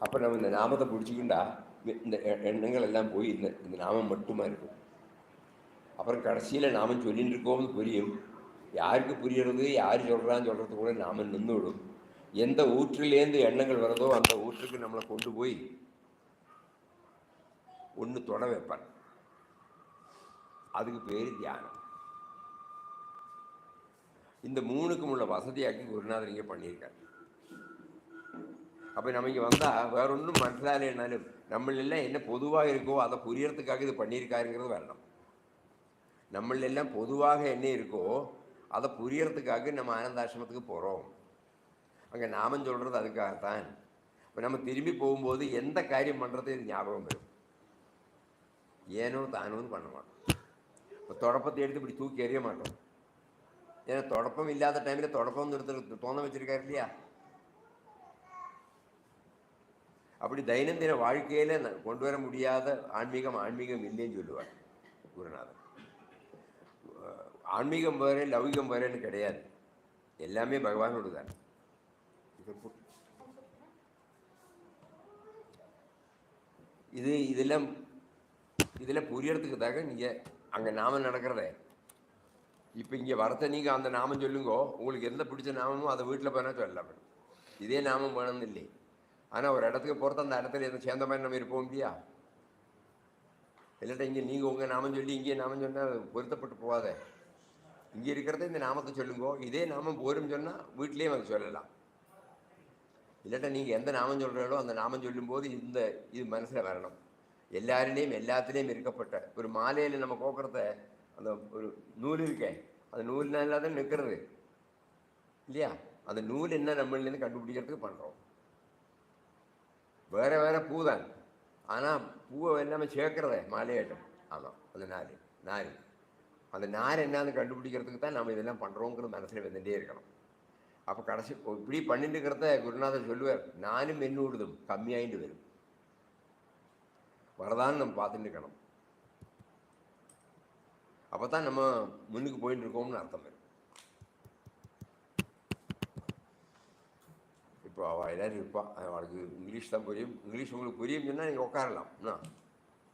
அப்போ நம்ம இந்த நாமத்தை பிடிச்சிக்கிண்டா இந்த எண்ணங்கள் எல்லாம் போய் இந்த நாமம் மட்டுமா இருக்கும். அப்புறம் கடைசியில் நாமம் சொல்லிட்டு இருக்கோம்னு புரியும். யாருக்கு புரியறது, யார் சொல்கிறான்னு சொல்கிறது கூட நாமம் நின்றுவிடும். எந்த ஊற்றிலேருந்து எண்ணங்கள் வருதோ அந்த ஊற்றுக்கு நம்மளை கொண்டு போய் ஒன்று தொட வைப்பார். அதுக்கு பேர் தியானம். இந்த மூணுக்கும் உள்ள வசதியாக்கி குருநாதர் இங்கே பண்ணியிருக்கார். அப்போ நம்ம இங்கே வந்தால் வேற ஒன்றும் மனசிலாலேனாலும் நம்மளெல்லாம் என்ன பொதுவாக இருக்கோ அதை புரியறதுக்காக இது பண்ணியிருக்காருங்கிறது வரணும். நம்மளெல்லாம் பொதுவாக என்ன இருக்கோ அதை புரியறதுக்காக நம்ம ஆனந்தாசிரமத்துக்கு போகிறோம். அங்கே நாமம் சொல்கிறது அதுக்காகத்தான். இப்போ நம்ம திரும்பி போகும்போது எந்த காரியம் பண்ணுறது இது ஞாபகம் வரும். ஏனோ தானோன்னு பண்ண மாட்டோம். இப்போ தொடப்பத்தை எடுத்து இப்படி தூக்கி எறிய மாட்டோம். ஏன்னா தொடப்பம் இல்லாத டைமில் தொடப்பம் எடுத்து தோண வச்சிருக்காரு இல்லையா. அப்படி தைனந்தின வாழ்க்கையில் கொண்டு வர முடியாத ஆன்மீகம் இல்லைன்னு சொல்லுவார் குருநாதர். ஆன்மீகம் வேறு லௌகிகம் வேறுன்னு கிடையாது, எல்லாமே பகவானோடு தான். இதெல்லாம் புரியறதுக்குதாக நீங்கள் அங்கே நாமம் நடக்கிறத இப்போ இங்கே வரத்த நீங்கள் அந்த நாமம் சொல்லுங்கோ. உங்களுக்கு எந்த பிடிச்ச நாமமோ அதை வீட்டில் போனால் சொல்லலாம். இதே நாமம் வேணும்னு இல்லை. ஆனால் ஒரு இடத்துக்கு பொறுத்து அந்த இடத்துல எதுவும் சேர்ந்த மாதிரி நம்ம இருப்போம் இல்லையா. இல்லாட்டா இங்கே நீங்கள் உங்கள் நாமம் சொல்லி இங்கே நாமம் சொன்னால் பொருத்தப்பட்டு போகாத. இங்கே இருக்கிறத இந்த நாமத்தை சொல்லுங்கோ. இதே நாமம் போரும் சொன்னால் வீட்லேயும் அதை சொல்லலாம். இல்லாட்டா நீங்கள் எந்த நாமம் சொல்கிறீங்களோ அந்த நாமம் சொல்லும்போது இது மனசில் வரணும். எல்லாத்துலேயும் இருக்கப்பட்ட ஒரு மாலையில் நம்ம கோக்கிறத அந்த ஒரு நூல் இருக்கே, அந்த நூல்னால தான் நிற்கிறது இல்லையா. அந்த நூல் என்ன நம்மளேருந்து கண்டுபிடிக்கிறதுக்கு பண்ணுறோம். வேறு பூ தான், ஆனால் பூவை எல்லாமே சேர்க்கிறத மாலையாட்டம். ஆமாம், அந்த நார் அந்த நார் என்னன்னு கண்டுபிடிக்கிறதுக்கு தான் நம்ம இதெல்லாம் பண்ணுறோங்கிறது மனசில் வந்துட்டே இருக்கணும். அப்போ கடைசி இப்படி பண்ணிட்டு இருக்கிறத குருநாதர் சொல்லுவார், நானும் என்னோடுதும் கம்மியாயிட்டு வரும். வரதான்னு நம்ம பார்த்துட்டு இருக்கணும். அப்போ தான் நம்ம முன்னுக்கு போயிட்டு இருக்கோம்னு அர்த்தம் வரும். இப்போ அவள் எல்லோரும் இருப்பாள், அவளுக்கு இங்கிலீஷ் தான் புரியும். இங்கிலீஷ் உங்களுக்கு புரியும் சொன்னால் நீங்கள் உட்காரலாம்.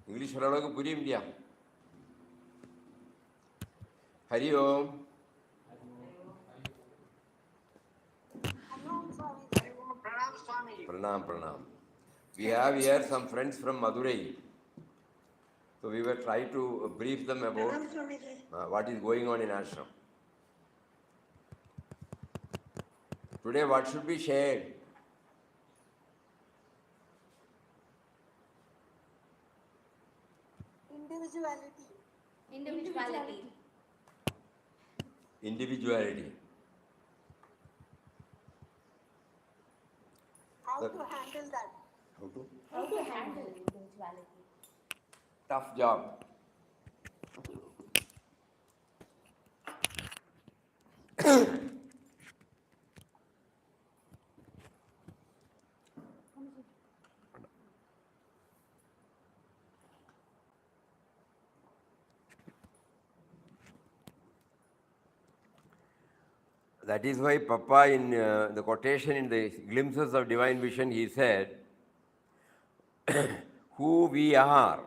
இங்கிலீஷ் சொல்கிற அளவுக்கு புரியும் இல்லையா. ஹரி ஓம். Pranam. We have here some friends from Madurai. So we will try to brief them about what is going on in ashram. Today what should be shared? Individuality. How to handle that? How to handle individuality? Tough job. That is why Papa, in the quotation in the Glimpses of Divine Vision, he said, who we are.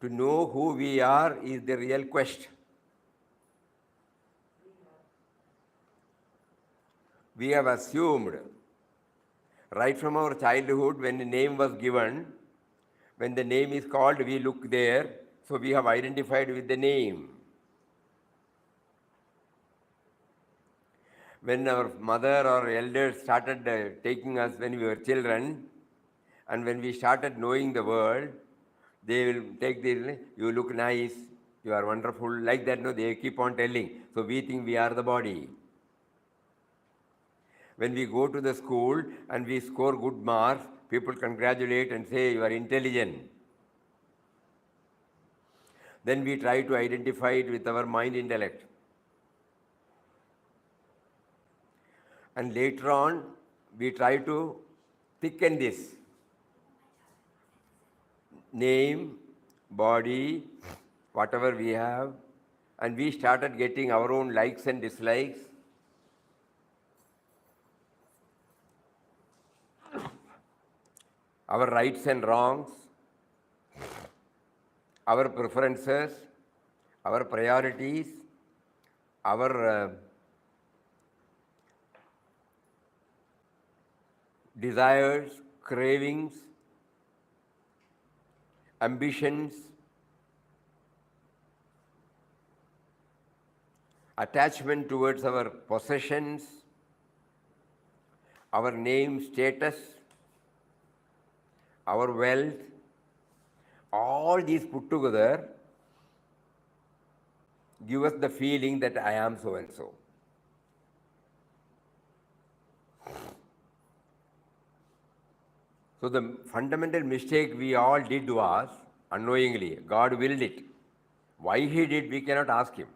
To know who we are is the real quest. We have assumed, right from our childhood, when the name was given, when the name is called, we look there, so we have identified with the name. When our mother or elders started taking us when we were children, and when we started knowing the world, they will take this, you look nice, you are wonderful, like that, no, they keep on telling. So we think we are the body. When we go to the school and we score good marks, people congratulate and say you are intelligent. Then we try to identify it with our mind intellect. And later on, we try to thicken this. Name, body, whatever we have, and we started getting our own likes and dislikes. our rights and wrongs, our preferences, our priorities, our desires, cravings, ambitions, attachment towards our possessions, our name, status, our wealth, all these put together give us the feeling that I am so and so. So the fundamental mistake we all did was, unknowingly, God willed it. Why He did, we cannot ask Him.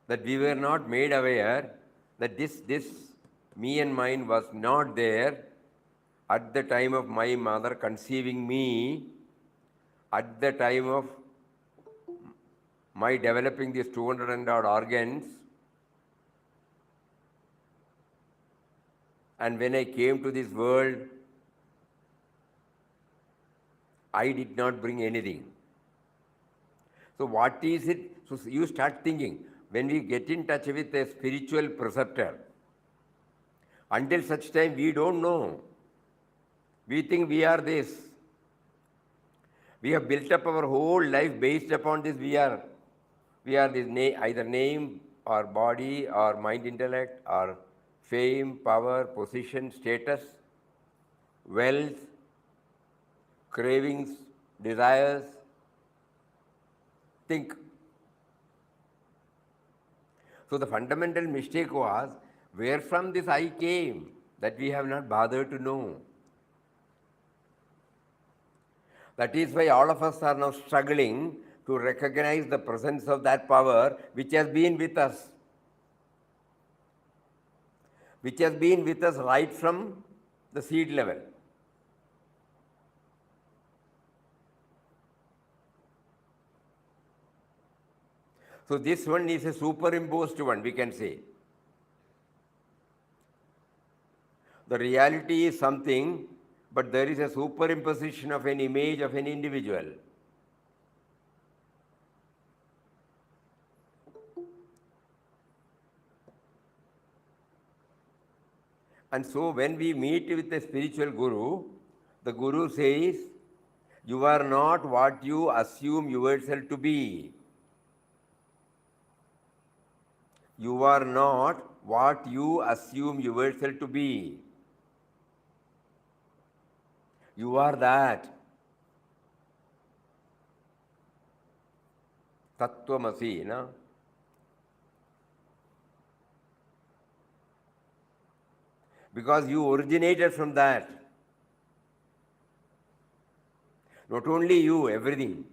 That we were not made aware that this me and mine was not there at the time of my mother conceiving me, at the time of my developing these 200 and odd organs, and when I came to this world, I did not bring anything. So what is it? So you start thinking, when we get in touch with a spiritual preceptor, until such time we don't know. We think we are this. We have built up our whole life based upon this. We are this either name or body or mind, intellect or fame, power, position, status, wealth, cravings, desires. Think. So the fundamental mistake was, where from this I came, that we have not bothered to know. That is why all of us are now struggling to recognize the presence of that power which has been with us. Which has been with us right from the seed level. So this one is a superimposed one, we can say. The reality is something, but there is a superimposition of an image of an individual. And so when we meet with a spiritual guru, the guru says, you are not what you assume yourself to be. You are not what you assume yourself to be. You are that. Tattvamasi, na? Because you originated from that. Not only you, everything.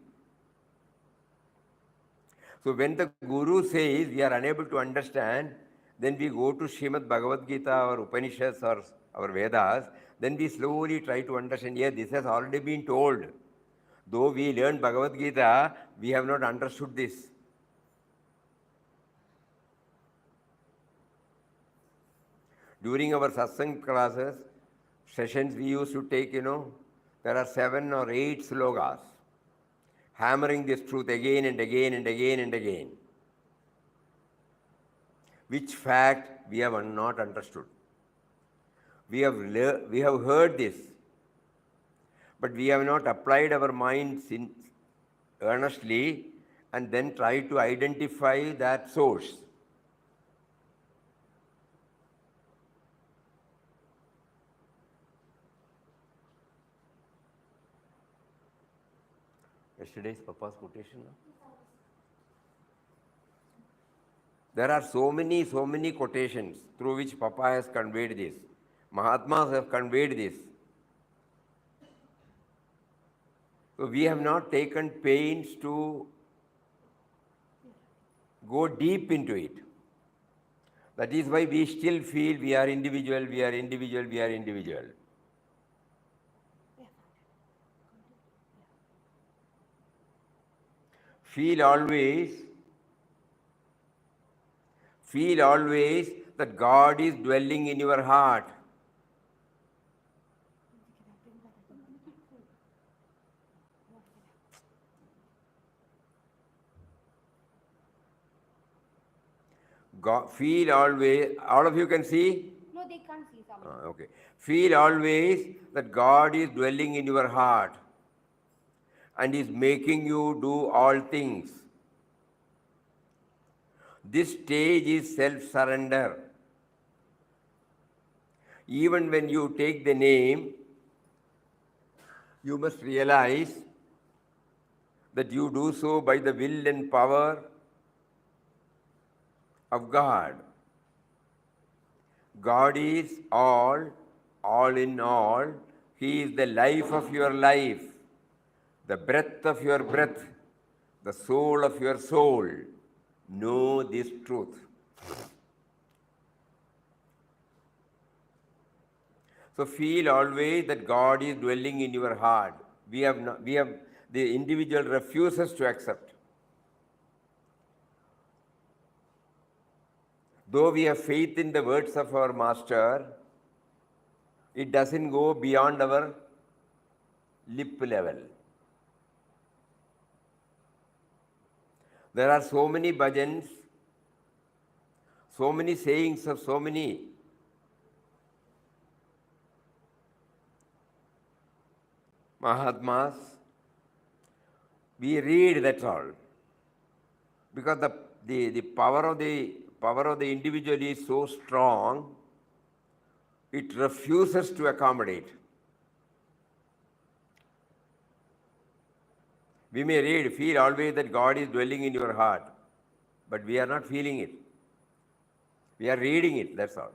So when the Guru says we are unable to understand, then we go to Srimad Bhagavad Gita or Upanishads or our Vedas, then we slowly try to understand, yeah, this has already been told. Though we learned Bhagavad Gita, we have not understood this. During our Satsang classes, sessions we used to take, there are 7 or 8 slogas, hammering this truth again and again and again and again. Which fact we have not understood. We have heard this, but we have not applied our minds earnestly and then tried to identify that source. Yesterday's Papa's quotation. There are so many quotations through which Papa has conveyed this. Mahatmas have conveyed this. So we have not taken pains to go deep into it. That is why we still feel we are individual, we are individual, we are individual. Feel always that God is dwelling in your heart. Feel always, all of you can see? No, they can't see something. Okay. Feel always that God is dwelling in your heart and is making you do all things. This stage is self-surrender. Even when you take the name, you must realize that you do so by the will and power of God. God is all in all. He is the life of your life, the breath of your breath, the soul of your soul. Know this truth. So feel always that God is dwelling in your heart. The individual refuses to accept. Though we have faith in the words of our master, it doesn't go beyond our lip level. There are so many bhajans, so many sayings of so many Mahatmas. We read, that's all. Because the power of the individual is so strong, it refuses to accommodate. We may read, feel always that God is dwelling in your heart, but we are not feeling it. We are reading it, that's all.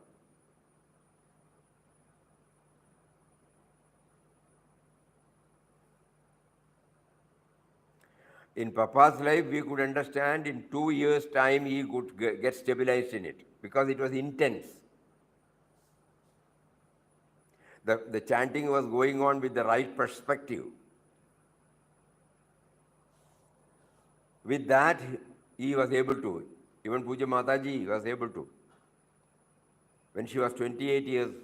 In Papa's life, we could understand in 2 years' time he could get stabilized in it because it was intense. The chanting was going on with the right perspective. With that, he was able to. Even Puja Mataji was able to. When she was 28 years,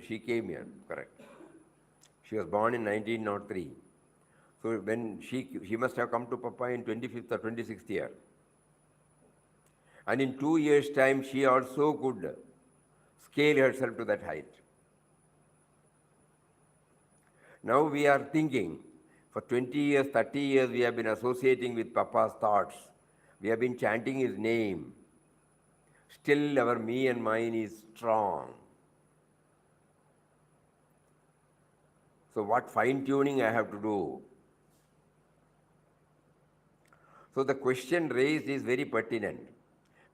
she came here, correct. She was born in 1903. So when she must have come to Papa in 25th or 26th year. And in 2 years' time, she also could scale herself to that height. Now we are thinking, for 20 years, 30 years, we have been associating with Papa's thoughts. We have been chanting his name. Still our me and mine is strong. So what fine-tuning I have to do? So the question raised is very pertinent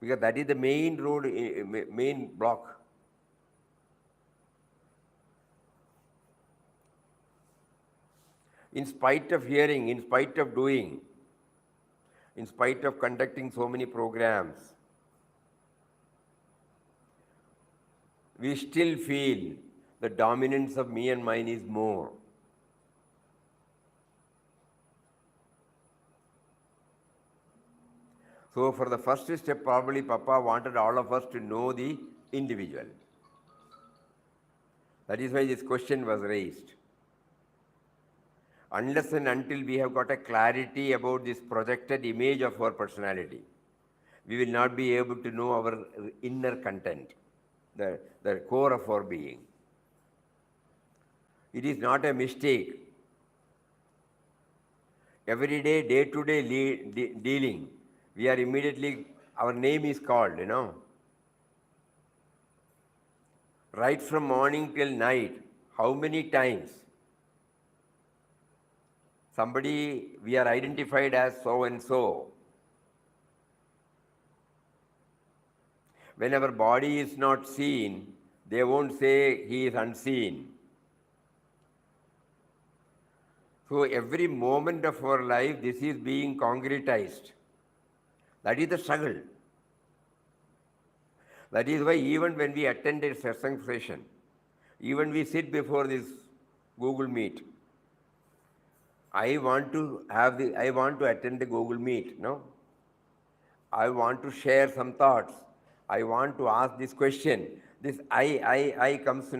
because that is the main block. In spite of hearing, in spite of doing, in spite of conducting so many programs, we still feel the dominance of me and mine is more. So for the first step, probably Papa wanted all of us to know the individual. That is why this question was raised. Unless and until we have got a clarity about this projected image of our personality, we will not be able to know our inner content, the core of our being. It is not a mistake. Every day, day-to-day dealing, we are immediately, our name is called, Right from morning till night, how many times we are identified as so and so. When our body is not seen, they won't say he is unseen. So every moment of our life, this is being concretized. That is the struggle. That is why even when we attend a Satsang session, even we sit before this Google Meet, I want to attend the Google Meet, no? I want to share some thoughts. I want to ask this question. This I comes,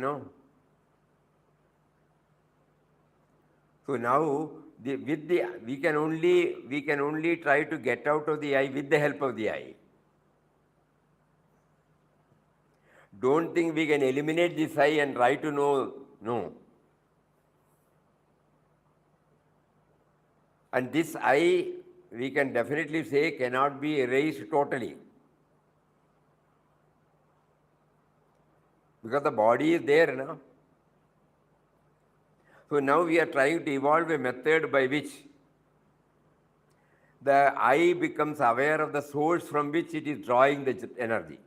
So now, we can only try to get out of the I with the help of the I. Don't think we can eliminate this I and try to know. No. And this I, we can definitely say, cannot be erased totally. Because the body is there, no? So now we are trying to evolve a method by which the I becomes aware of the source from which it is drawing the energy.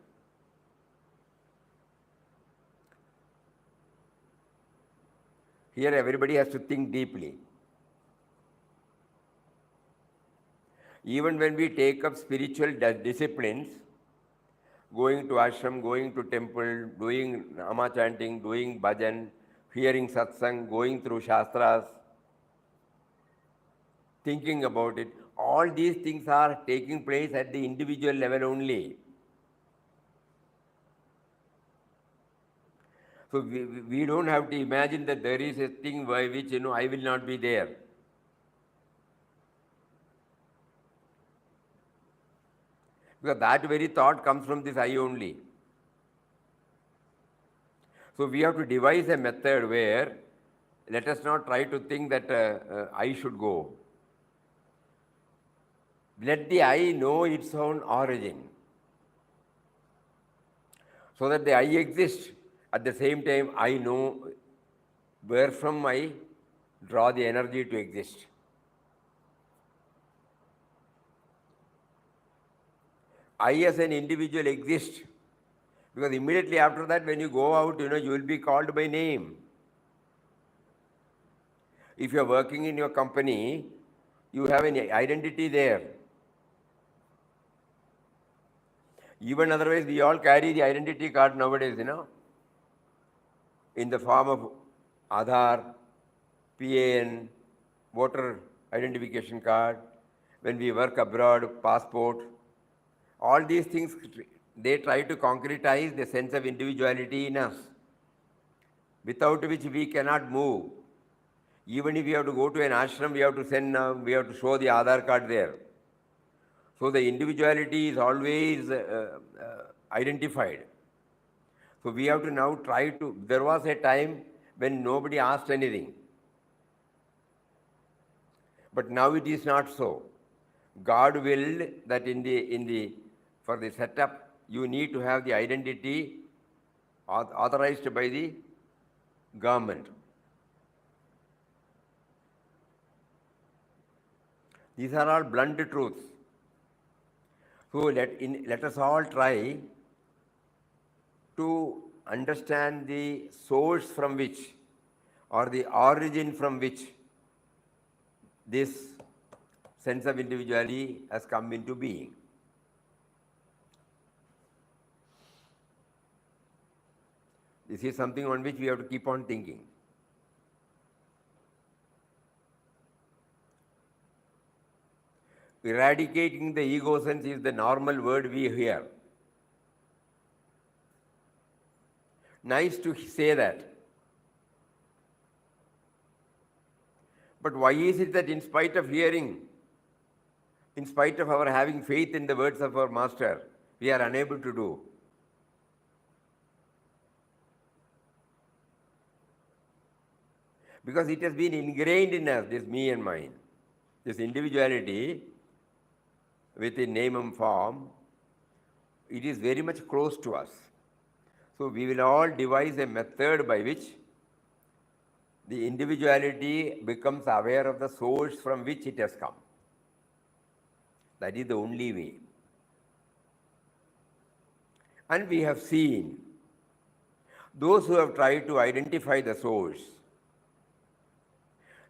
Here everybody has to think deeply. Even when we take up spiritual disciplines, going to ashram, going to temple, doing nama chanting, doing bhajan, hearing satsang, going through shastras, thinking about it, all these things are taking place at the individual level only. So we don't have to imagine that there is a thing by which, I will not be there. Because that very thought comes from this I only. So we have to devise a method where, let us not try to think that I should go. Let the I know its own origin. So that the I exists. At the same time, I know where from I draw the energy to exist. I as an individual exists. Because immediately after that, when you go out, you will be called by name. If you are working in your company, you have an identity there. Even otherwise, we all carry the identity card nowadays, in the form of Aadhaar, PAN, voter identification card. When we work abroad, passport. All these things, they try to concretize the sense of individuality in us, without which we cannot move. Even if we have to go to an ashram, we have to show the Aadhaar card there. So the individuality is always identified. So we have to now try to, there was a time when nobody asked anything. But now it is not so. God willed that for the setup, you need to have the identity authorized by the government. These are all blunt truths. So let us all try to understand the source from which, or the origin from which, this sense of individuality has come into being. This is something on which we have to keep on thinking. Eradicating the ego sense is the normal word we hear. Nice to say that. But why is it that in spite of hearing, in spite of our having faith in the words of our master, we are unable to do? Because it has been ingrained in us, this me and mine, this individuality within name and form, it is very much close to us. So we will all devise a method by which the individuality becomes aware of the source from which it has come. That is the only way. And we have seen those who have tried to identify the source,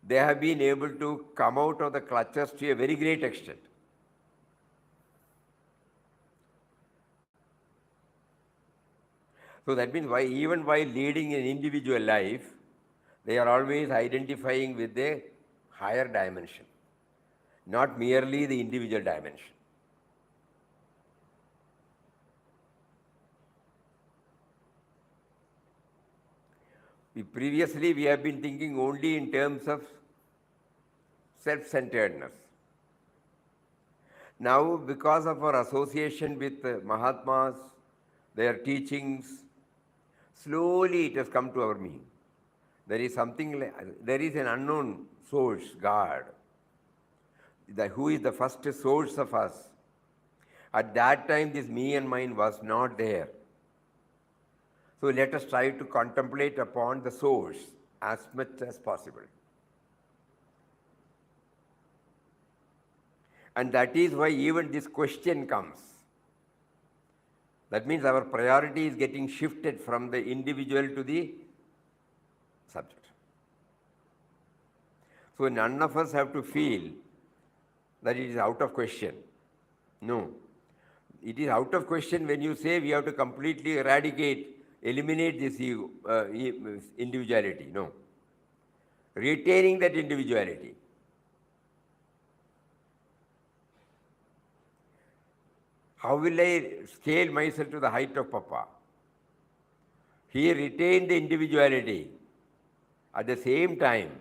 they have been able to come out of the clutches to a very great extent. So that means even while leading an individual life, they are always identifying with a higher dimension, not merely the individual dimension. Previously we have been thinking only in terms of self-centeredness. Now, because of our association with Mahatmas, their teachings, slowly it has come to our being. There is something like, there is an unknown source, God, who is the first source of us. At that time, this me and mine was not there. So let us try to contemplate upon the source as much as possible. And that is why even this question comes. That means our priority is getting shifted from the individual to the subject. So none of us have to feel that it is out of question. No. It is out of question when you say we have to completely eliminate this ego, individuality. No. Retaining that individuality. How will I scale myself to the height of Papa? He retained the individuality. At the same time,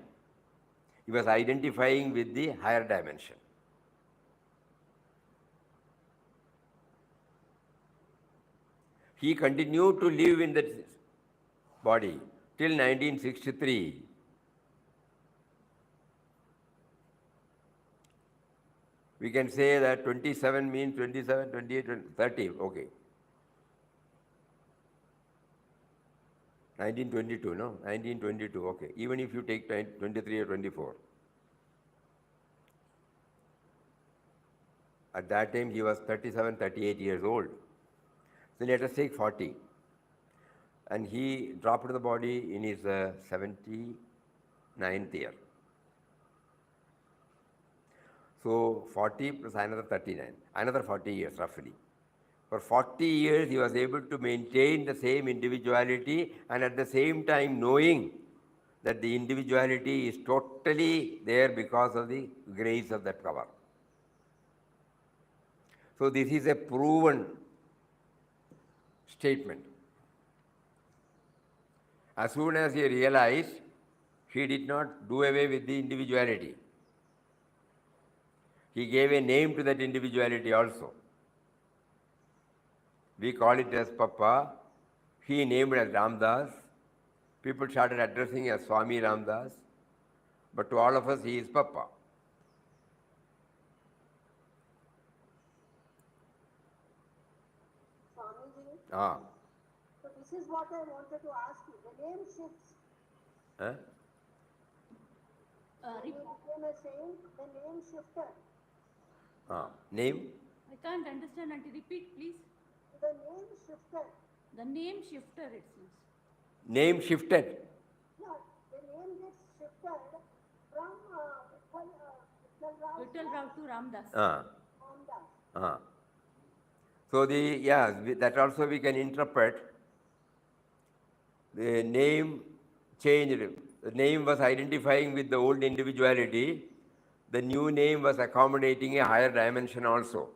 he was identifying with the higher dimension. He continued to live in that body till 1963. We can say that 27 means 27, 28, 30, okay. 1922, no? 1922, okay. Even if you take 23 or 24. At that time, he was 37, 38 years old. So let us take 40. And he dropped the body in his 79th year. So 40 plus another 39, another 40 years roughly. For 40 years, he was able to maintain the same individuality and at the same time knowing that the individuality is totally there because of the grace of that power. So this is a proven statement. As soon as he realized, he did not do away with the individuality. He gave a name to that individuality also. We call it as Papa. He named it as Ramdas. People started addressing as Swami Ramdas. But to all of us, he is Papa. Swamiji, Ah. so this is what I wanted to ask you. The name shifts. Huh? When you became a saint, the name shifted. Ah. Name? I can't understand, Auntie. Repeat, please. The name shifted. The name shifter, it seems. Name shifted. Yeah, the name gets shifted from Vittal Rao to Ramdas. Ah. Ramdas. Ah. So that also we can interpret. The name changed. The name was identifying with the old individuality. The new name was accommodating a higher dimension also.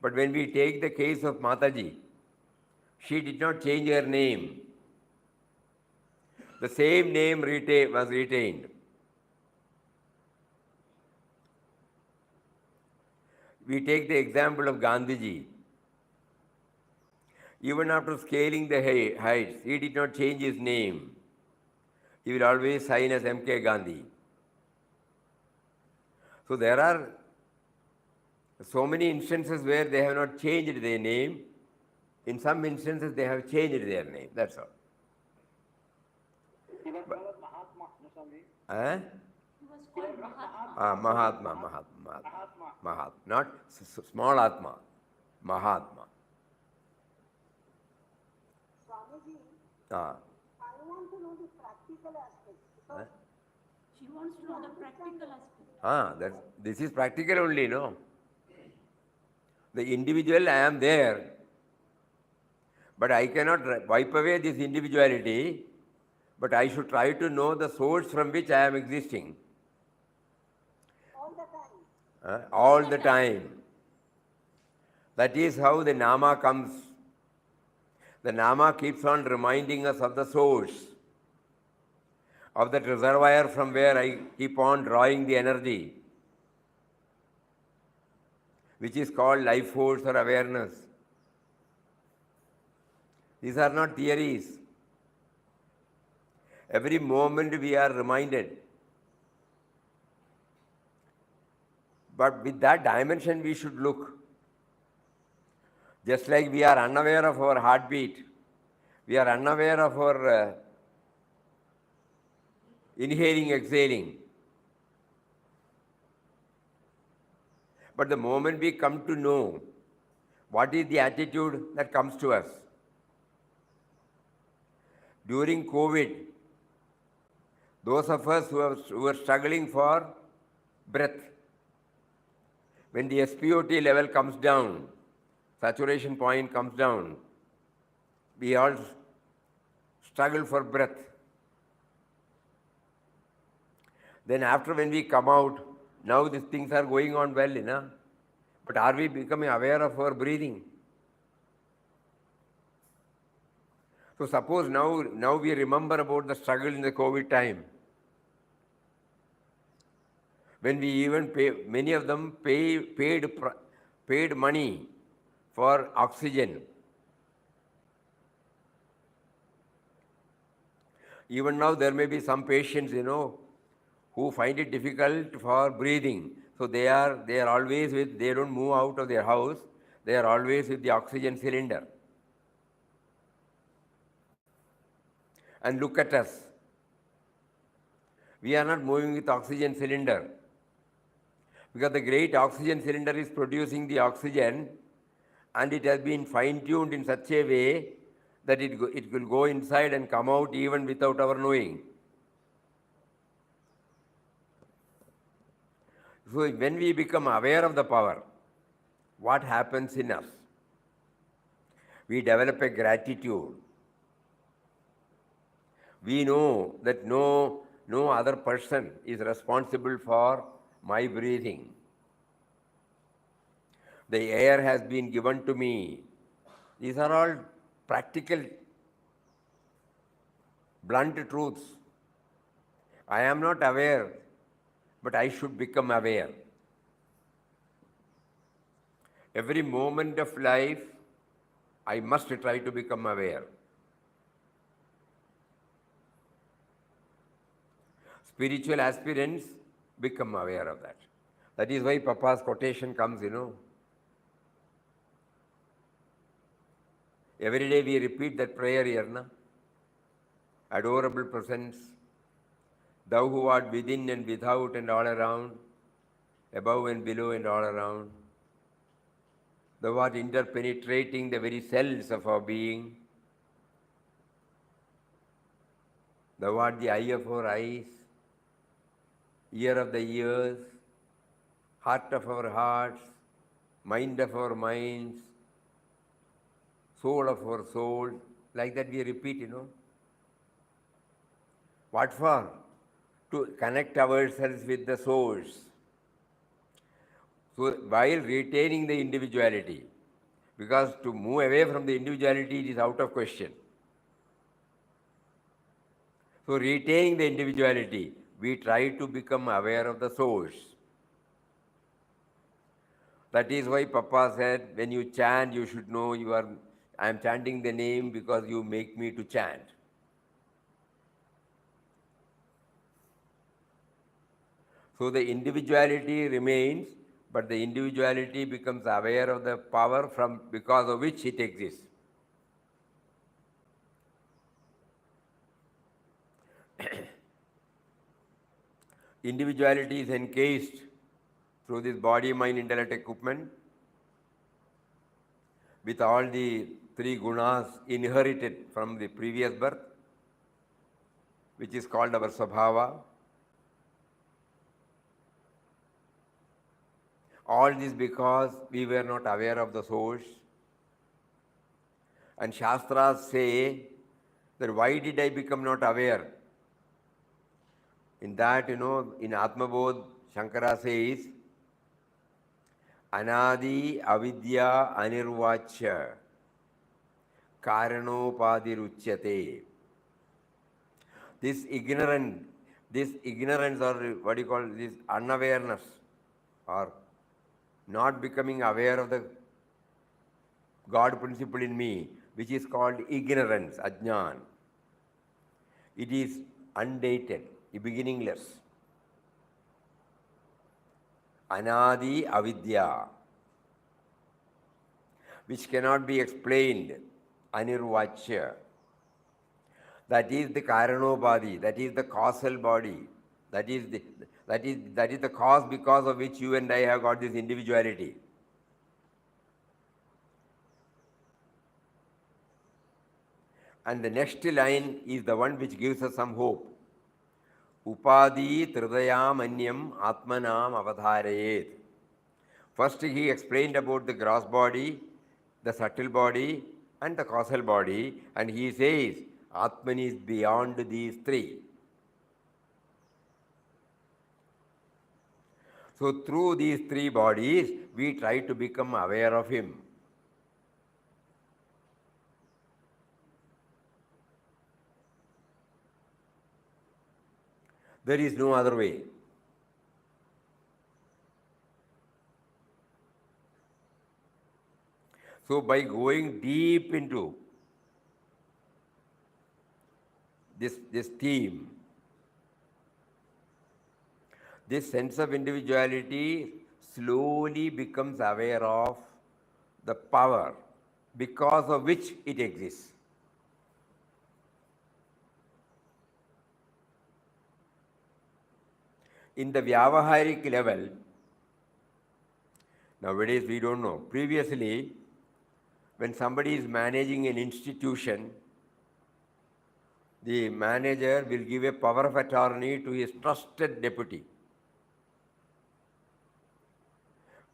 But when we take the case of Mataji, she did not change her name. The same name was retained. We take the example of Gandhiji. Even after scaling the heights, he did not change his name. He will always sign as M.K. Gandhi. So there are so many instances where they have not changed their name. In some instances, they have changed their name. That's all. He was called Mahatma, no, Swami? Huh? He was called Mahatma. Mahatma. Not small Atma. Mahatma. Swamiji, Ah. I want to know the practical aspect. Because She wants to know the practical aspect. This is practical only, no? The individual, I am there, but I cannot wipe away this individuality, but I should try to know the source from which I am existing. all the time. All the time. That is how the Nama comes. The Nama keeps on reminding us of the source. of that reservoir from where I keep on drawing the energy, which is called life force or awareness. These are not theories. Every moment we are reminded. But with that dimension we should look. Just like we are unaware of our heartbeat, we are unaware of our inhaling, exhaling. But the moment we come to know what is the attitude that comes to us. During COVID, those of us who were struggling for breath, when the SpO2 level comes down, saturation point comes down, we all struggle for breath. Then after when we come out, now these things are going on well, but are we becoming aware of our breathing? So suppose now we remember about the struggle in the COVID time, when we even many of them paid money for oxygen. Even now there may be some patients, who find it difficult for breathing. So they are always they don't move out of their house, they are always with the oxygen cylinder. And look at us. We are not moving with oxygen cylinder, because the great oxygen cylinder is producing the oxygen, and it has been fine-tuned in such a way that it will go inside and come out even without our knowing. So when we become aware of the power, what happens in us? We develop a gratitude. We know that no other person is responsible for my breathing. The air has been given to me. These are all practical, blunt truths. I am not aware, but I should become aware. Every moment of life, I must try to become aware. Spiritual aspirants become aware of that. That is why Papa's quotation comes, Every day we repeat that prayer here, Adorable presence, thou who art within and without and all around, above and below and all around. Thou art interpenetrating the very cells of our being. Thou art the eye of our eyes, ear of the ears, heart of our hearts, mind of our minds, soul of our soul. Like that we repeat, What for? To connect ourselves with the source. So while retaining the individuality, because to move away from the individuality it is out of question. So retaining the individuality, we try to become aware of the source. That is why Papa said, when you chant, you should know I am chanting the name because you make me to chant. So the individuality remains, but the individuality becomes aware of the power because of which it exists. Individuality is encased through this body, mind, intellect equipment with all the three gunas inherited from the previous birth, which is called our Svabhava. All this because we were not aware of the source. And Shastras say that why did I become not aware? In that, in Atmabodh, Shankara says, Anadi avidya anirvachya karanopadiruchyate. this ignorance or what you call this unawareness or not becoming aware of the God principle in me, which is called ignorance, ajnan. It is undated, beginningless. Anadi avidya, which cannot be explained, anirvachya. That is the karanobadi, that is the causal body, that is the cause because of which you and I have got this individuality. And the next line is the one which gives us some hope. Upadi tridayam anyam atmanam avadharayet. First he explained about the gross body, the subtle body and the causal body, and he says Atman is beyond these three. So through these three bodies, we try to become aware of him. There is no other way. So by going deep into this theme, this sense of individuality slowly becomes aware of the power because of which it exists. In the Vyavaharik level, nowadays we don't know. Previously, when somebody is managing an institution, the manager will give a power of attorney to his trusted deputy.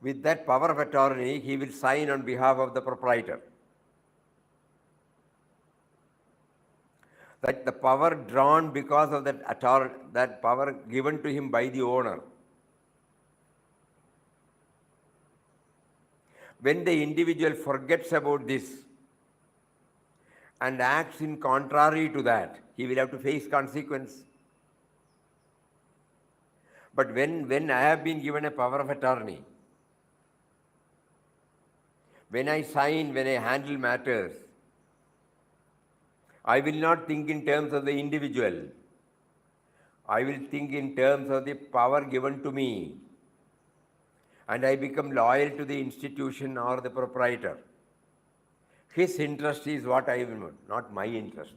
With that power of attorney, he will sign on behalf of the proprietor. That the power drawn because of that power given to him by the owner. When the individual forgets about this and acts in contrary to that, he will have to face consequence. But when I have been given a power of attorney, when I sign, when I handle matters, I will not think in terms of the individual. I will think in terms of the power given to me. And I become loyal to the institution or the proprietor. His interest is what I want, not my interest.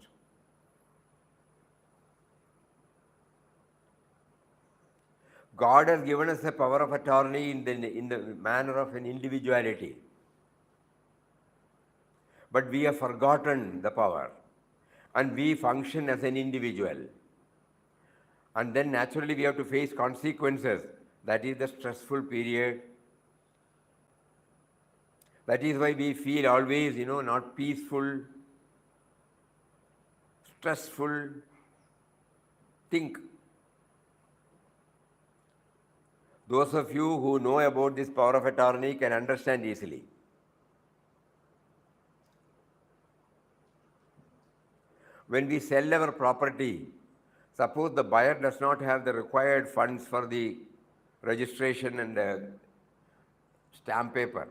God has given us a power of attorney in the manner of an individuality. But we have forgotten the power. And we function as an individual. And then naturally we have to face consequences. That is the stressful period. That is why we feel always, not peaceful, stressful. Think. Those of you who know about this power of attorney can understand easily. When we sell our property, suppose the buyer does not have the required funds for the registration and the stamp paper.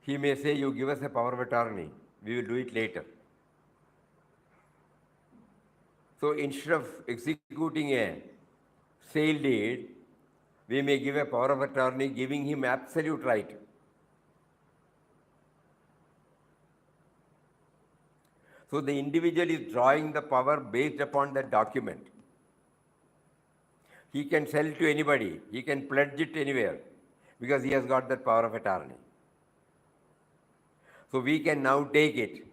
He may say, you give us a power of attorney, we will do it later. So instead of executing a sale deed, we may give a power of attorney giving him absolute right. So the individual is drawing the power based upon that document. He can sell to anybody. He can pledge it anywhere because he has got that power of attorney. So we can now take it.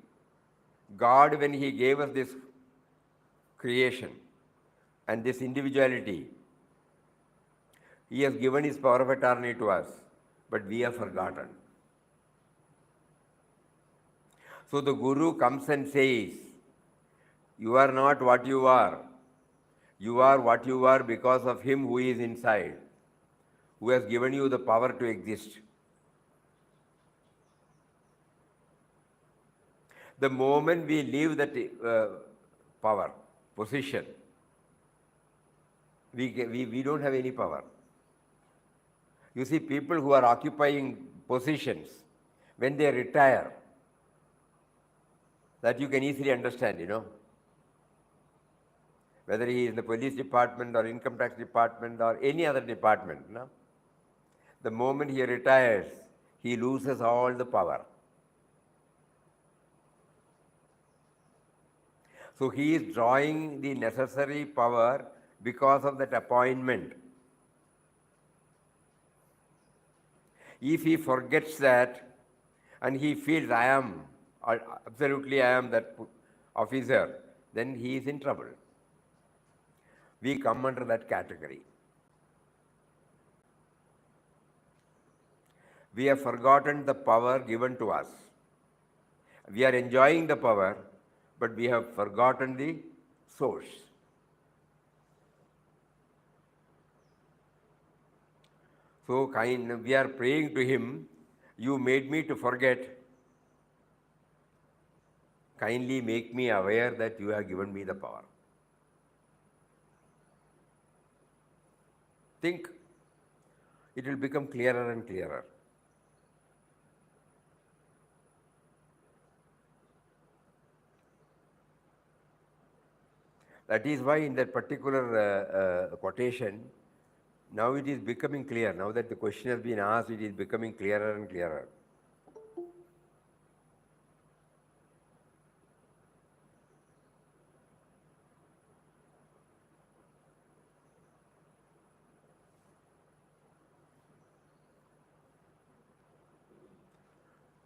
God, when He gave us this creation and this individuality, He has given His power of attorney to us, but we have forgotten. So the Guru comes and says, you are not what you are. You are what you are because of Him who is inside, who has given you the power to exist. The moment we leave that power, position. We don't have any power. You see, people who are occupying positions, when they retire, that you can easily understand, whether he is in the police department or income tax department or any other department, the moment he retires, he loses all the power. So he is drawing the necessary power because of that appointment. If he forgets that and he feels absolutely I am that officer, then he is in trouble. We come under that category. We have forgotten the power given to us. We are enjoying the power, but we have forgotten the source. So we are praying to him, you made me to forget. Kindly make me aware that you have given me the power. Think, it will become clearer and clearer. That is why in that particular quotation, now it is becoming clear. Now that the question has been asked, it is becoming clearer and clearer.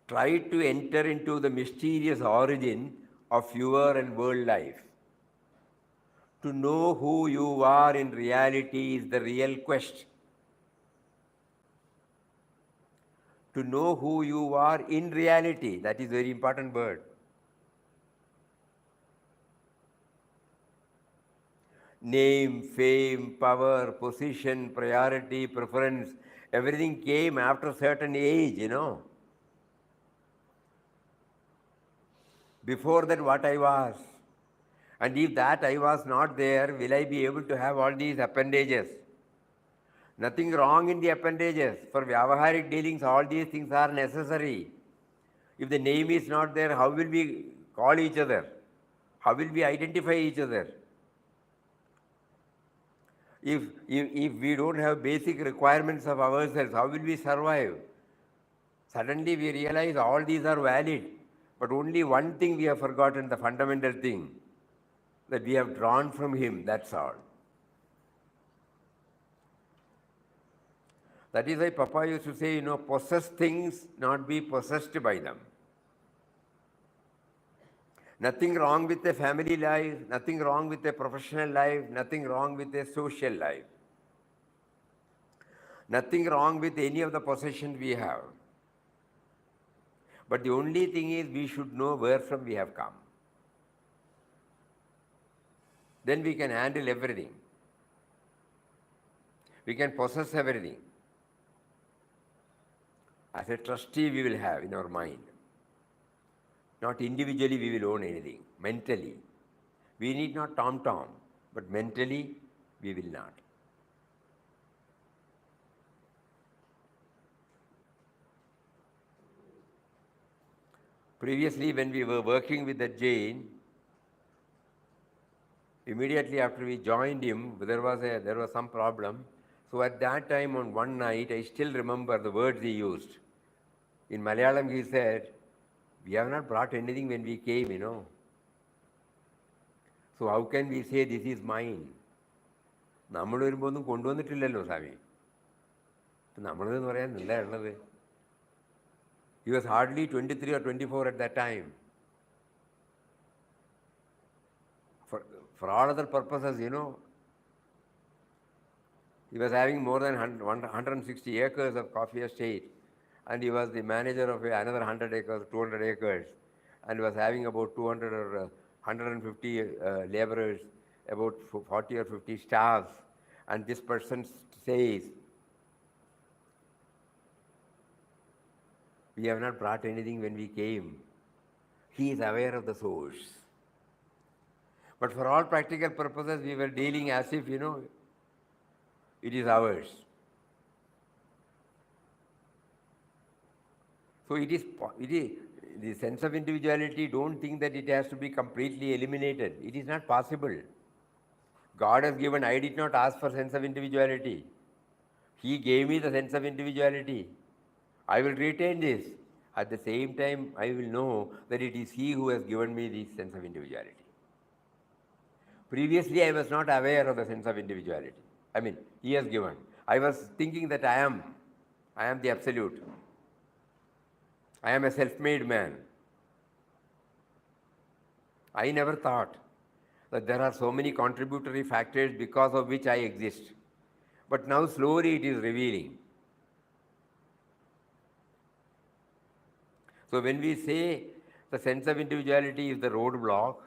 Try to enter into the mysterious origin of your and world life. To know who you are in reality is the real quest. To know who you are in reality, that is a very important word. Name, fame, power, position, priority, preference, everything came after a certain age, Before that, what I was. And if that I was not there, will I be able to have all these appendages? Nothing wrong in the appendages. For vyavaharic dealings, all these things are necessary. If the name is not there, how will we call each other? How will we identify each other? If we don't have basic requirements of ourselves, how will we survive? Suddenly we realize all these are valid, but only one thing we have forgotten, the fundamental thing, that we have drawn from him, that's all. That is why Papa used to say, possess things, not be possessed by them. Nothing wrong with a family life, nothing wrong with a professional life, nothing wrong with a social life. Nothing wrong with any of the possessions we have. But the only thing is we should know where from we have come. Then we can handle everything. We can possess everything. As a trustee we will have in our mind. Not individually we will own anything, mentally. We need not tom-tom, but mentally we will not. Previously when we were working with the Jain, immediately after we joined him, there was some problem. So at that time on one night, I still remember the words he used. In Malayalam he said, we have not brought anything when we came, So how can we say this is mine? നമ്മൾ വരുമ്പോൾ ഒന്നും കൊണ്ടുവന്നിട്ടില്ലല്ലോ സ്വാമി. നമ്മളെന്ന് പറയാൻ നല്ല ഉള്ളത്. He was hardly 23 or 24 at that time. For all other purposes, he was having more than 160 acres of coffee estate, and he was the manager of another 100 acres, 200 acres, and was having about 200 or 150 laborers, about 40 or 50 staffs, and this person says, we have not brought anything when we came. He is aware of the source. But for all practical purposes, we were dealing as if, it is ours. So it is the sense of individuality, don't think that it has to be completely eliminated. It is not possible. God has given, I did not ask for sense of individuality. He gave me the sense of individuality. I will retain this. At the same time, I will know that it is He who has given me this sense of individuality. Previously, I was not aware of the sense of individuality. He has given. I was thinking that I am the absolute. I am a self-made man. I never thought that there are so many contributory factors because of which I exist. But now slowly it is revealing. So when we say the sense of individuality is the roadblock,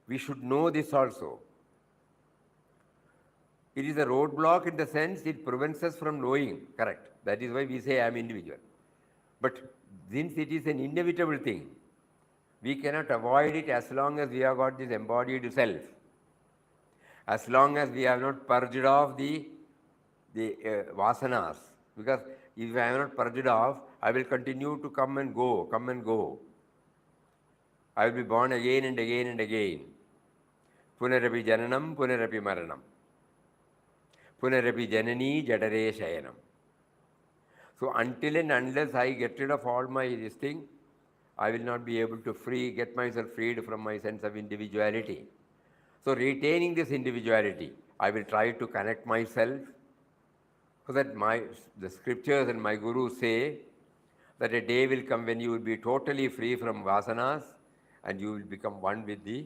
we should know this also. It is a roadblock in the sense it prevents us from knowing, correct. That is why we say I am individual. But since it is an inevitable thing, we cannot avoid it as long as we have got this embodied self. As long as we have not purged off the vasanas. Because if I am not purged off, I will continue to come and go. I will be born again and again and again. Punarapi jananam, punarapi maranam. Punarapi janani jadare shayanam. So until and unless I get rid of all my this thing, I will not be able to get myself freed from my sense of individuality. So retaining this individuality, I will try to connect myself so that the scriptures and my guru say that a day will come when you will be totally free from vasanas and you will become one with the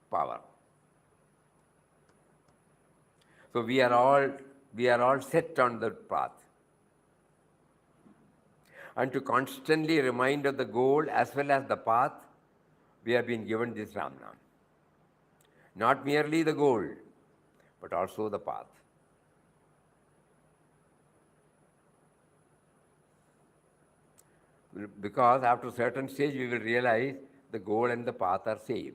power. So we are all set on the path. And to constantly remind of the goal as well as the path, we have been given this Ramnam. Not merely the goal, but also the path. Because after a certain stage, we will realize the goal and the path are same.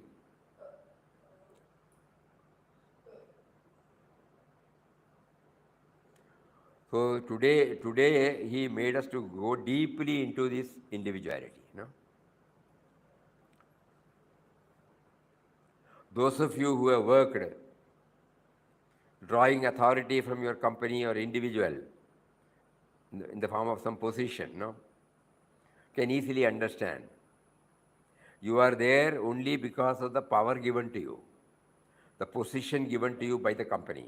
So today he made us to go deeply into this individuality. Those of you who have worked, drawing authority from your company or individual in the form of some position, can easily understand. You are there only because of the power given to you, the position given to you by the company.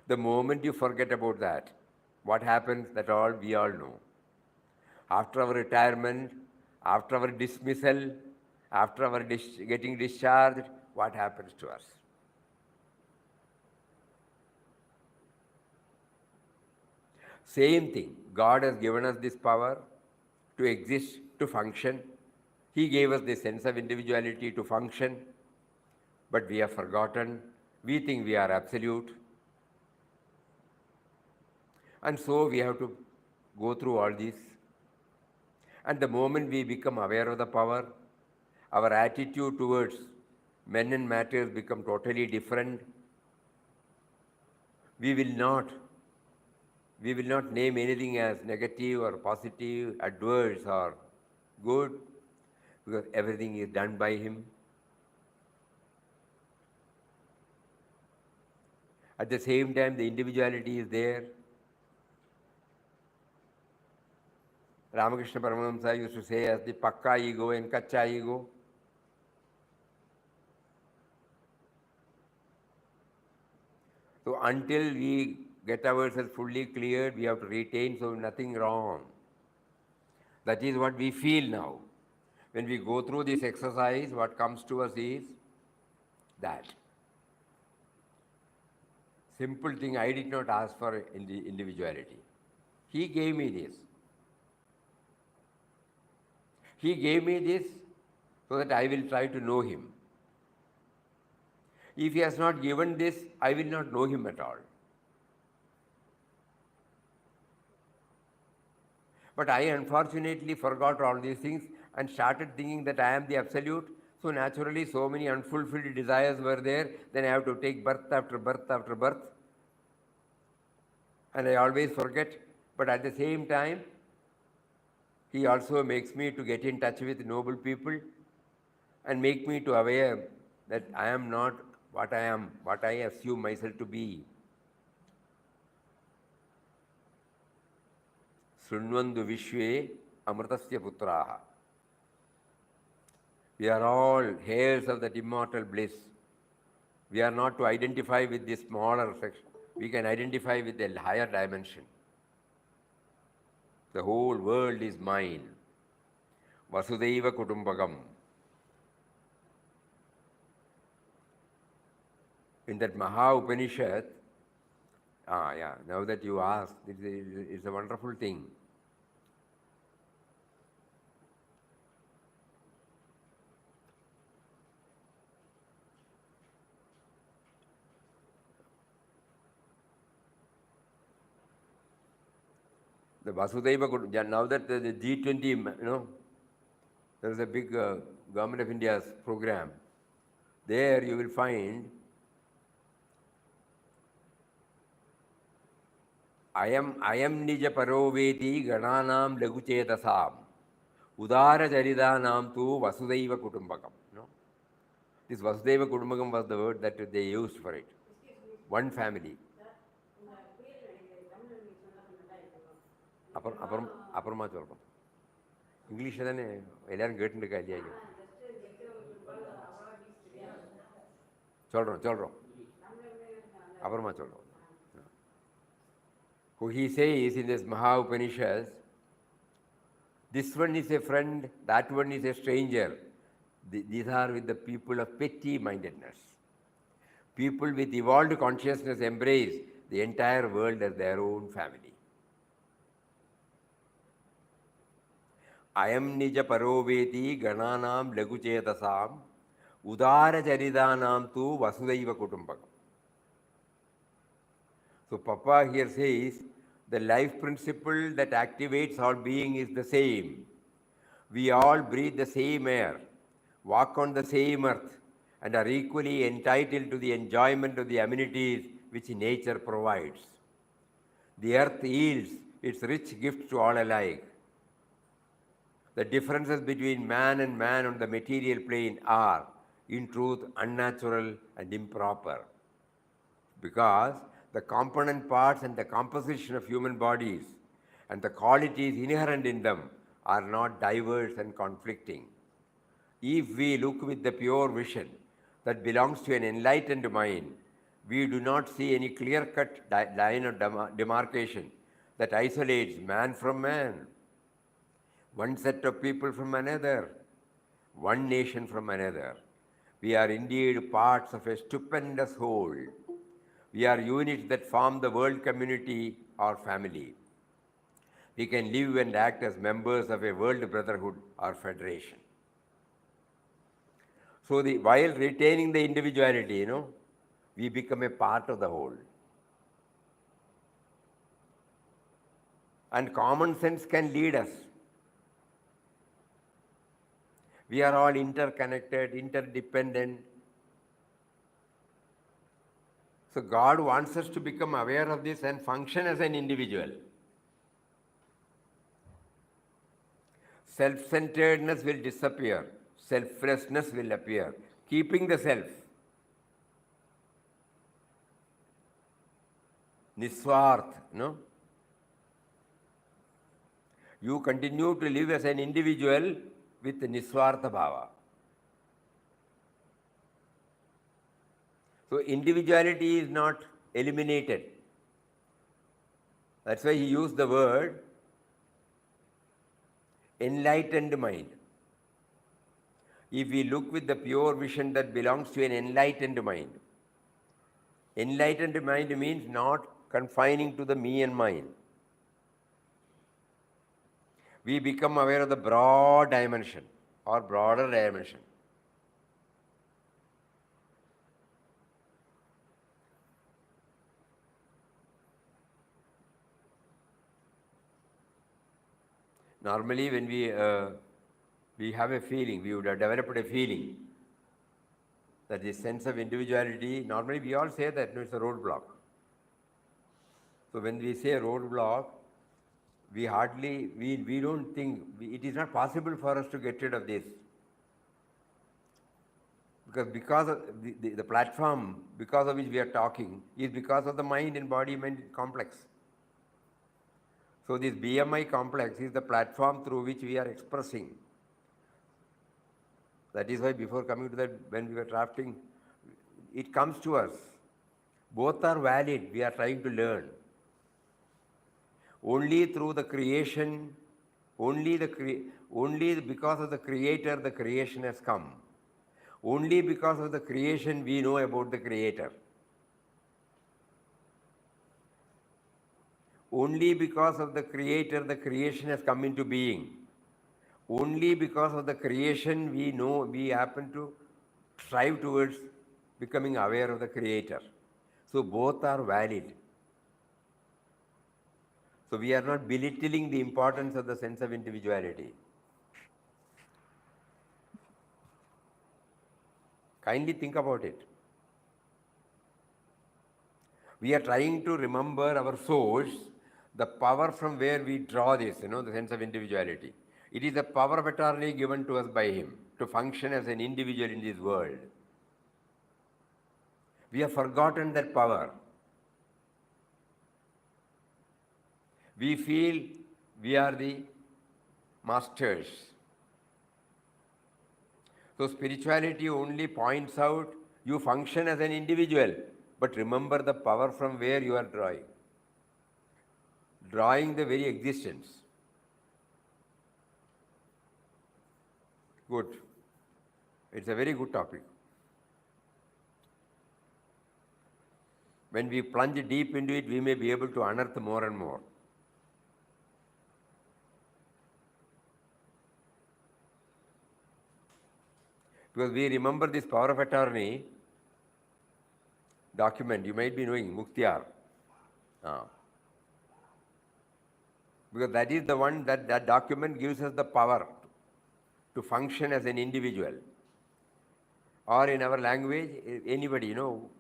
The moment you forget about that, what happens, we all know. After our retirement, after our dismissal, after our getting discharged, what happens to us? Same thing. God has given us this power to exist, to function. He gave us this sense of individuality to function, but we have forgotten. We think we are absolute. And so we have to go through all this. And the moment we become aware of the power, our attitude towards men and matters become totally different. We will not name anything as negative or positive, adverse or good, because everything is done by Him. At the same time, the individuality is there. Ramakrishna Paramahamsa used to say as the pakka ego and kacha ego. So until we get ourselves fully cleared, we have to retain, so nothing wrong. That is what we feel now. When we go through this exercise, what comes to us is that. Simple thing, I did not ask for individuality. He gave me this. He gave me this so that I will try to know Him. If He has not given this, I will not know Him at all. But I unfortunately forgot all these things and started thinking that I am the absolute. So naturally, so many unfulfilled desires were there. Then I have to take birth after birth after birth. And I always forget. But at the same time, he also makes me to get in touch with noble people and make me to aware that I am not what I am, what I assume myself to be. Srunvandu Vishwe Amritasya Putraha. We are all heirs of that immortal bliss. We are not to identify with this smaller section. We can identify with a higher dimension. The whole world is mine. Vasudhaiva kuṭumbakam. In that Maha-upanishad, now that you ask, it's a wonderful thing. The Vasudhaiva, now that the G20, there is a big Government of India's program. There you will find ayaṃ nija paroveti gaṇanā laghucetasām udāracaritānāṃ tu vasudhaiva kuṭumbakam. This vasudhaiva kuṭumbakam was the word that they used for it. One family. அப்புறமா சொல்கிறோம். இங்கிலீஷில் தானே எல்லாரும் கேட்டுருக்கா இல்லையா? சொல்கிறோம் அப்புறமா சொல்கிறோம். Who he says in this Maha-upanishad, this one is a friend, that one is a stranger. These are with the people of petty-mindedness. People with evolved consciousness embrace the entire world as their own family. ayaṃ nija paroveti gaṇanā laghucetasām udāracaritānāṃ tu vasudhaiva kuṭumbakam. So Papa here says, the life principle that activates all being is the same. We all breathe the same air, walk on the same earth, and are equally entitled to the enjoyment of the amenities which nature provides. The earth yields its rich gifts to all alike. The differences between man and man on the material plane are, in truth, unnatural and improper, because the component parts and the composition of human bodies and the qualities inherent in them are not diverse and conflicting. If we look with the pure vision that belongs to an enlightened mind, we do not see any clear-cut line of demarcation that isolates man from man, one set of people from another, one nation from another. We are indeed parts of a stupendous whole. We are units that form the world community or family. We can live and act as members of a world brotherhood or federation. So while retaining the individuality, we become a part of the whole. And common sense can lead us. We are all interconnected, interdependent. So God wants us to become aware of this and function as an individual. Self-centeredness will disappear. Selflessness will appear. Keeping the self. Niswarth, You continue to live as an individual with niswartha bhava. So individuality is not eliminated. That's why he used the word enlightened mind. If we look with the pure vision that belongs to an enlightened mind means not confining to the me and mine. We become aware of the broad dimension or broader dimension. Normally when we have a feeling, we would have developed a feeling that this sense of individuality, normally we all say that no, it's a roadblock. So when we say roadblock, we don't think, it is not possible for us to get rid of this. Because of the platform, because of which we are talking, is because of the mind and body mind complex. So this BMI complex is the platform through which we are expressing. That is why before coming to that, when we were drafting, it comes to us. Both are valid, we are trying to learn. Only through the creation, only because of the creator, the creation has come. Only because of the creation we know about the creator. Only because of the creator, the creation has come into being. Only because of the creation we know, we happen to strive towards becoming aware of the creator. So both are valid. So we are not belittling the importance of the sense of individuality. Kindly think about it. We are trying to remember our source, the power from where we draw this, the sense of individuality. It is a power of attorney given to us by him to function as an individual in this world. We have forgotten that power. We feel we are the masters. So spirituality only points out you function as an individual, but remember the power from where you are drawing. Drawing the very existence. Good. It's a very good topic. When we plunge deep into it, we may be able to unearth more and more. Because we remember this power of attorney document, you might be knowing, Mukhtiar. Because that is the one that document gives us the power to function as an individual. Or in our language, anybody,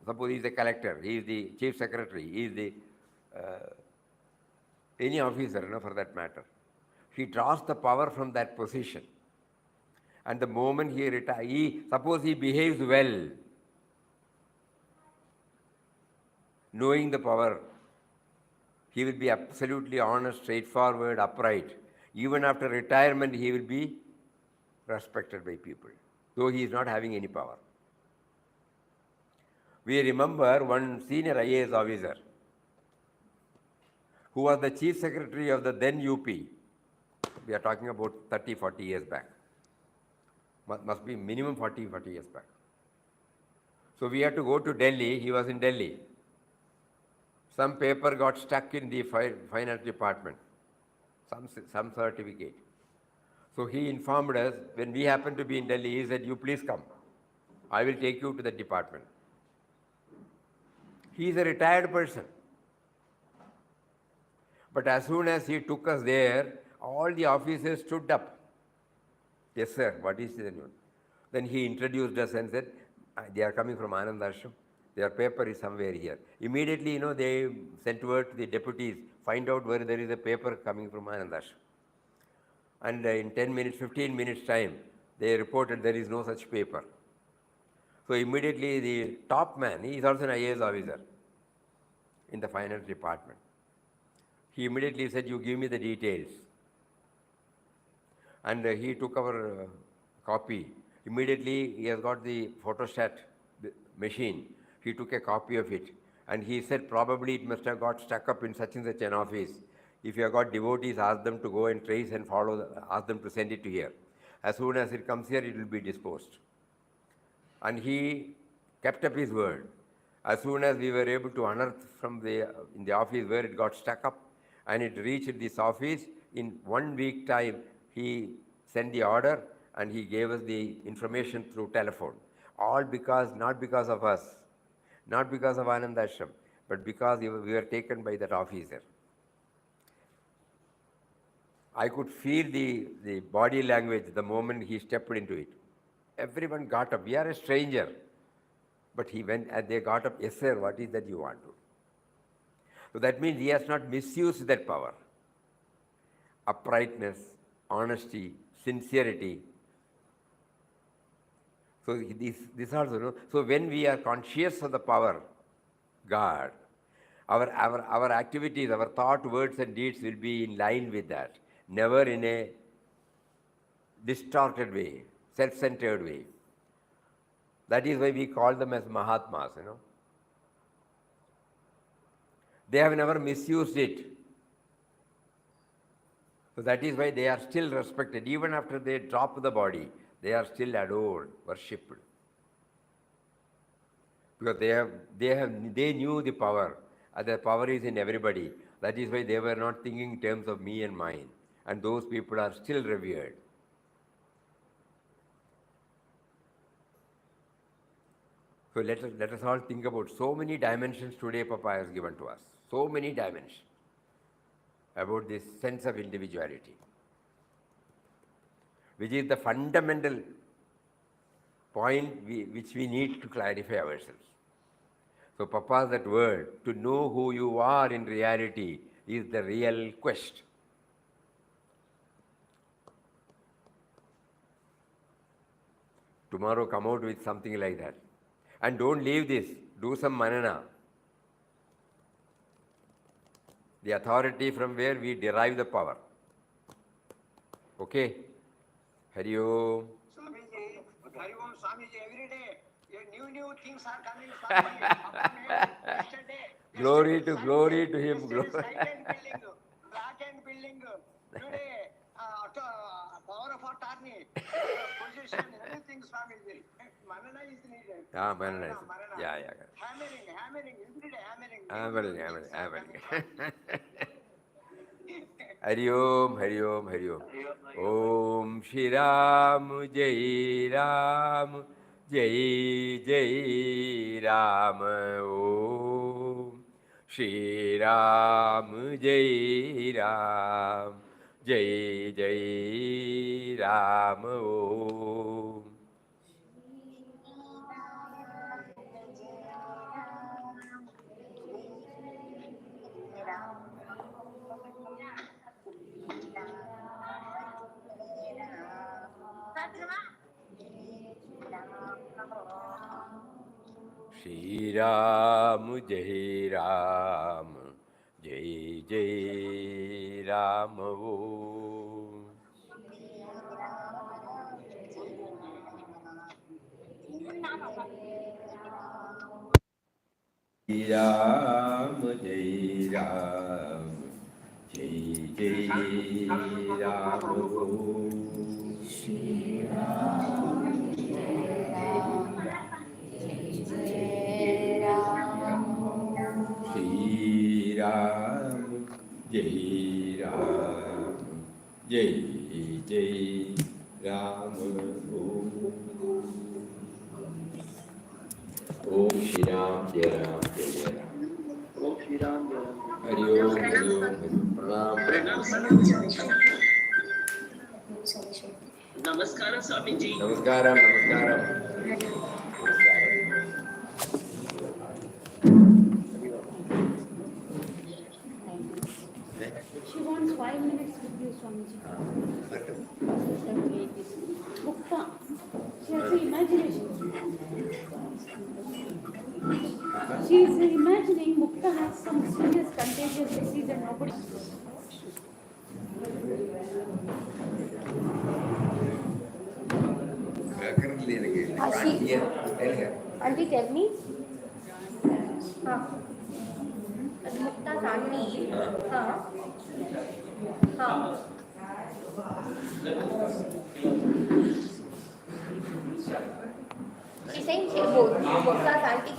suppose he is the collector, he is the chief secretary, he is the any officer, for that matter. He draws the power from that position. And the moment he retires, suppose he behaves well, knowing the power, he will be absolutely honest, straightforward, upright. Even after retirement, he will be respected by people, though he is not having any power. We remember one senior IAS officer who was the chief secretary of the then UP. We are talking about 30, 40 years back. Must be minimum 40 years back. So we had to go to Delhi. He was in Delhi. Some paper got stuck in the finance department, some certificate. So he informed us, when we happened to be in Delhi, he said, you please come. I will take you to the department. He is a retired person. But as soon as he took us there, all the officers stood up. Yes, sir, what is the news? Then he introduced us and said, they are coming from Anandashram. Their paper is somewhere here. Immediately, they sent word to the deputies, find out where there is a paper coming from Anandashram. And in 10 minutes, 15 minutes time, they reported there is no such paper. So immediately the top man, he is also an IAS officer in the finance department. He immediately said, you give me the details. And he took our copy. Immediately he has got the photostat machine. He took a copy of it. And he said, probably it must have got stuck up in such and such an office. If you have got devotees, ask them to go and trace and follow, ask them to send it to here. As soon as it comes here, it will be disposed. And he kept up his word. As soon as we were able to unearth from in the office where it got stuck up, and it reached this office, in 1 week time, he sent the order and he gave us the information through telephone. All not because of us, not because of Anandashram, but because we were taken by that officer. I could feel the body language the moment he stepped into it. Everyone got up. We are a stranger. But he went and they got up, yes sir, what is that you want to? So that means he has not misused that power. Uprightness, honesty, sincerity. So this also, no? So when we are conscious of the power, God, our activities, our thought, words and deeds will be in line with that. Never in a distorted way, self-centered way. That is why we call them as Mahatmas, you know. They have never misused it. So that is why they are still respected. Even after they drop the body, they are still adored, worshipped. Because they knew the power. And the power is in everybody. That is why they were not thinking in terms of me and mine. And those people are still revered. So let us all think about so many dimensions today Papa has given to us. So many dimensions about this sense of individuality, which is the fundamental point which we need to clarify ourselves. So Papa's that word, to know who you are in reality, is the real quest. Tomorrow come out with something like that. And don't leave this. Do some manana. The authority from where we derive the power. Okay? Hari Om. Swamiji, Hari Om, Swamiji, every day, new things are coming, Swamiji. Glory to him. Black and building. Today, power of attorney, position, everything, Swamiji. Manana is needed. Manana is. Yeah. Hammering, every day hammering. Hari Om, Hari Om, Hari Om. Om Shri Ram, Jai Ram, Jai Jai Ram. Om Shri Ram, Jai Ram, Jai Jai Ram. Om. Shri Ram, Jai Ram, Jai Jai Ram. Om. Jai Ram, Jai Ram, Jai Jai Ram. Om. Shri Ram, Jai Ram, Jai Jai Ram. Shri Ram, Jai Ram, Jai Jai Ram. Om Shri Ram, Jai Ram, Jai Jai Ram. Om Shri Ram, Jai Ram. Hari Om, Hari Om, Pranam. Namaskara, Swamiji. Namaskaram. She wants 5 minutes with you, Swamiji. Mukta. She has the imagination. She is imagining Mukta has some serious contagious disease and nobody. Auntie, tell me. Mukta's auntie. She's saying Mukta's auntie